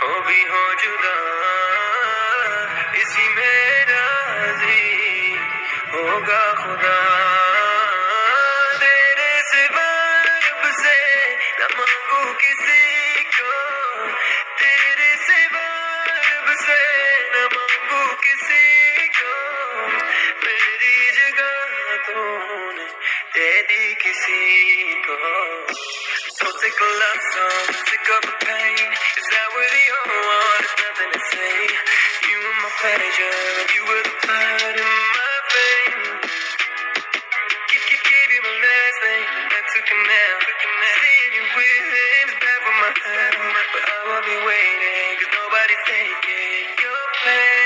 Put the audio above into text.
हो भी हो जुदा, इसी में राजी होगा खुदा। तेरे सिवा रब से न मांगू किसी को, तेरे सिवा रब से न मांगू किसी को। मेरी जगह तूने दे दी किसी को। So sick of love songs, sick of the pain. Is that what the only one? There's nothing to say. You were my pleasure, you were the blood in my veins. Give you my last name, I took it now. Seeing you with him is bad for my health, but I will be waiting, 'cause nobody's taking your place.